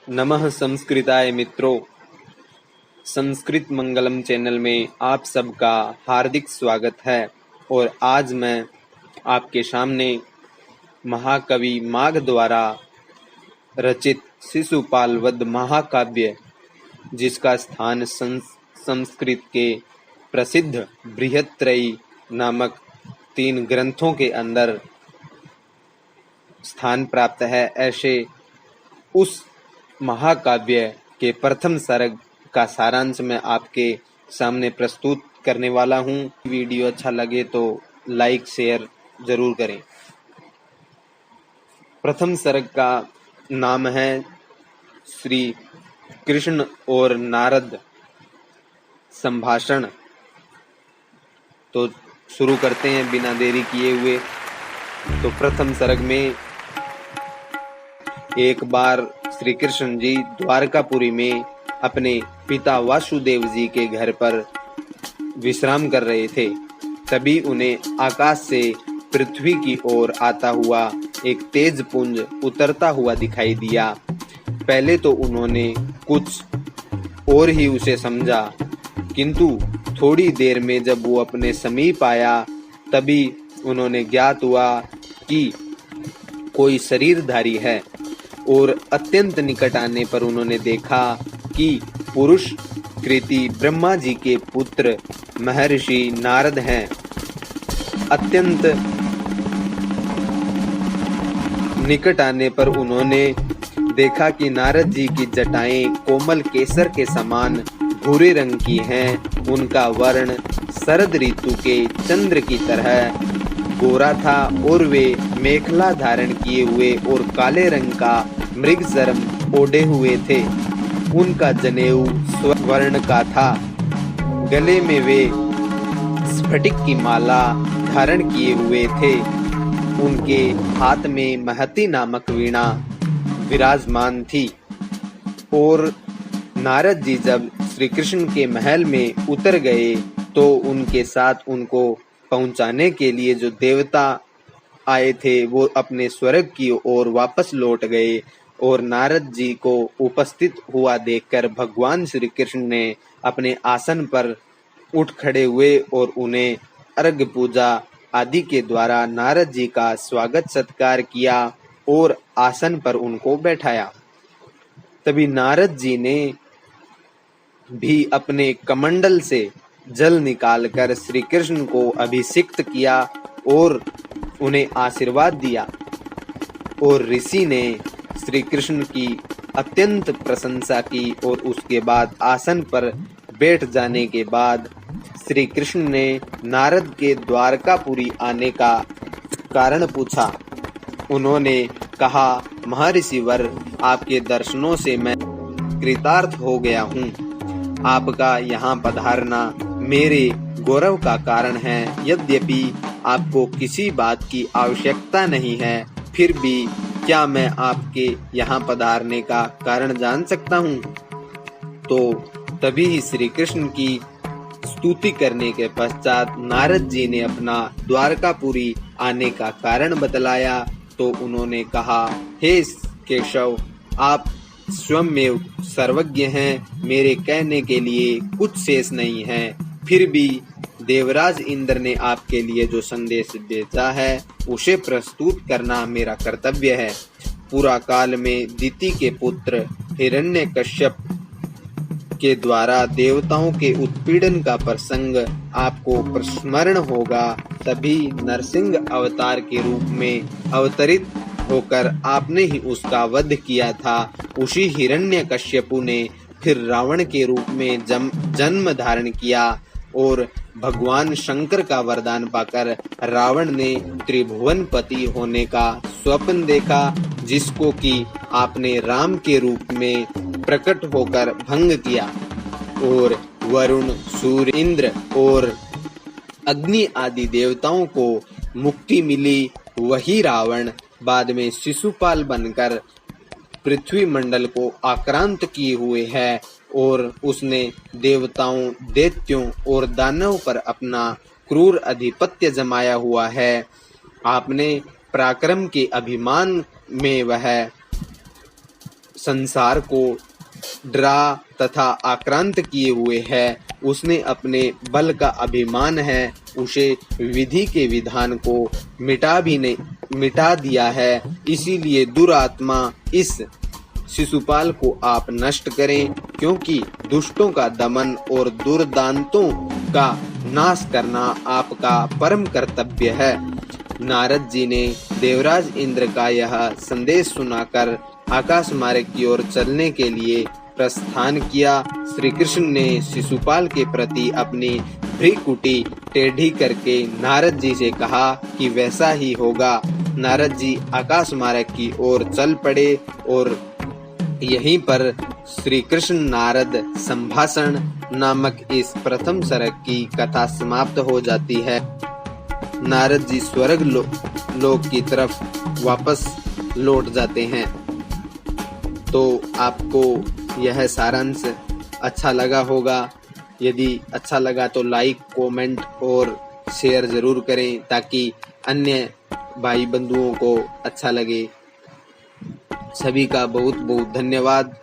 नमः संस्कृताय मित्रों, संस्कृत मंगलम चैनल में आप सबका हार्दिक स्वागत है। और आज मैं आपके सामने महाकवि माघ द्वारा रचित शिशुपाल वध महाकाव्य, जिसका स्थान संस्कृत के प्रसिद्ध बृहत्त्रयी नामक 3 ग्रंथों के अंदर स्थान प्राप्त है, ऐसे उस महाकाव्य के प्रथम सर्ग का सारांश मैं आपके सामने प्रस्तुत करने वाला हूँ। वीडियो अच्छा लगे तो लाइक शेयर जरूर करें। प्रथम सर्ग का नाम है श्री कृष्ण और नारद संभाषण। तो शुरू करते हैं बिना देरी किए हुए। तो प्रथम सर्ग में एक बार श्री कृष्ण जी द्वारकापुरी में अपने पिता वासुदेव जी के घर पर विश्राम कर रहे थे। तभी उन्हें आकाश से पृथ्वी की ओर आता हुआ एक तेज पुंज उतरता हुआ दिखाई दिया। पहले तो उन्होंने कुछ और ही उसे समझा, किंतु थोड़ी देर में जब वो अपने समीप आया तभी उन्होंने ज्ञात हुआ कि कोई शरीरधारी है। और अत्यंत निकट आने पर उन्होंने देखा कि पुरुष कृति ब्रह्मा जी के पुत्र महर्षि नारद हैं। अत्यंत निकट आने पर उन्होंने देखा कि नारद जी की जटाएं कोमल केसर के समान भूरे रंग की हैं। उनका वर्ण शरद ऋतु के चंद्र की तरह गोरा था और वे मेखला धारण किए हुए और काले रंग का मृगचर्म ओढ़े हुए थे। उनका जनेऊ स्वर्ण का था। गले में वे स्फटिक की माला धारण किए हुए थे। उनके हाथ में महती नामक वीणा विराजमान थी। और नारद जी जब श्री कृष्ण के महल में उतर गए तो उनके साथ उनको पहुंचाने के लिए जो देवता आए थे वो अपने स्वर्ग की ओर वापस लौट गए। और नारद जी को उपस्थित हुआ देखकर भगवान श्री कृष्ण ने अपने आसन पर उठ खड़े हुए और उन्हें अर्घ पूजा आदि के द्वारा नारद जी का स्वागत सत्कार किया और आसन पर उनको बैठाया। तभी नारद जी ने भी अपने कमंडल से जल निकालकर श्री कृष्ण को अभिषिक्त किया और उन्हें आशीर्वाद दिया। और ऋषि ने श्री कृष्ण की अत्यंत प्रशंसा की। और उसके बाद आसन पर बैठ जाने के बाद श्री कृष्ण ने नारद के द्वारकापुरी आने का कारण पूछा। उन्होंने कहा, महर्षि वर, आपके दर्शनों से मैं कृतार्थ हो गया हूँ। आपका यहाँ पधारना मेरे गौरव का कारण है। यद्यपि आपको किसी बात की आवश्यकता नहीं है, फिर भी क्या मैं आपके यहाँ पधारने का कारण जान सकता हूँ? तो तभी श्री कृष्ण की स्तुति करने के पश्चात नारद जी ने अपना द्वारकापुरी आने का कारण बतलाया। तो उन्होंने कहा, हे केशव, आप स्वयं सर्वज्ञ हैं। मेरे कहने के लिए कुछ शेष नहीं है। फिर भी देवराज इंद्र ने आपके लिए जो संदेश भेजा है उसे प्रस्तुत करना मेरा कर्तव्य है। पूरा काल में दिति के पुत्र हिरण्यकश्यप के द्वारा देवताओं के उत्पीड़न का प्रसंग आपको प्रस्मरण होगा। तभी नरसिंह अवतार के रूप में अवतरित होकर आपने ही उसका वध किया था। उसी हिरण्यकश्यपु ने फिर रावण के रूप में जन्म धारण किया और भगवान शंकर का वरदान पाकर रावण ने त्रिभुवनपति होने का स्वप्न देखा, जिसको कि आपने राम के रूप में प्रकट होकर भंग किया। और वरुण, सूर्य, इंद्र और अग्नि आदि देवताओं को मुक्ति मिली। वही रावण बाद में शिशुपाल बनकर पृथ्वी मंडल को आक्रांत किए हुए है और उसने देवताओं, दैत्यों और दानवों पर अपना क्रूर आधिपत्य जमाया हुआ है। आपने पराक्रम के अभिमान में वह संसार को डरा तथा आक्रांत किए हुए है। उसने अपने बल का अभिमान है, उसे विधि के विधान को मिटा दिया है। इसीलिए दुरात्मा इस शिशुपाल को आप नष्ट करें, क्योंकि दुष्टों का दमन और दुर्दांतों का नाश करना आपका परम कर्तव्य है। नारद जी ने देवराज इंद्र का यह संदेश सुनाकर आकाश मार्ग की ओर चलने के लिए प्रस्थान किया। श्री कृष्ण ने शिशुपाल के प्रति अपनी भ्रिकुटी टेढ़ी करके नारद जी से कहा कि वैसा ही होगा। नारद जी आकाश मार्ग की ओर चल पड़े और यहीं पर श्री कृष्ण नारद संभाषण नामक इस प्रथम सर्ग की कथा समाप्त हो जाती है। नारद जी स्वर्ग लोक की तरफ वापस लौट जाते हैं। तो आपको यह सारांश अच्छा लगा होगा। यदि अच्छा लगा तो लाइक, कमेंट और शेयर जरूर करें, ताकि अन्य भाई बंधुओं को अच्छा लगे। सभी का बहुत बहुत धन्यवाद।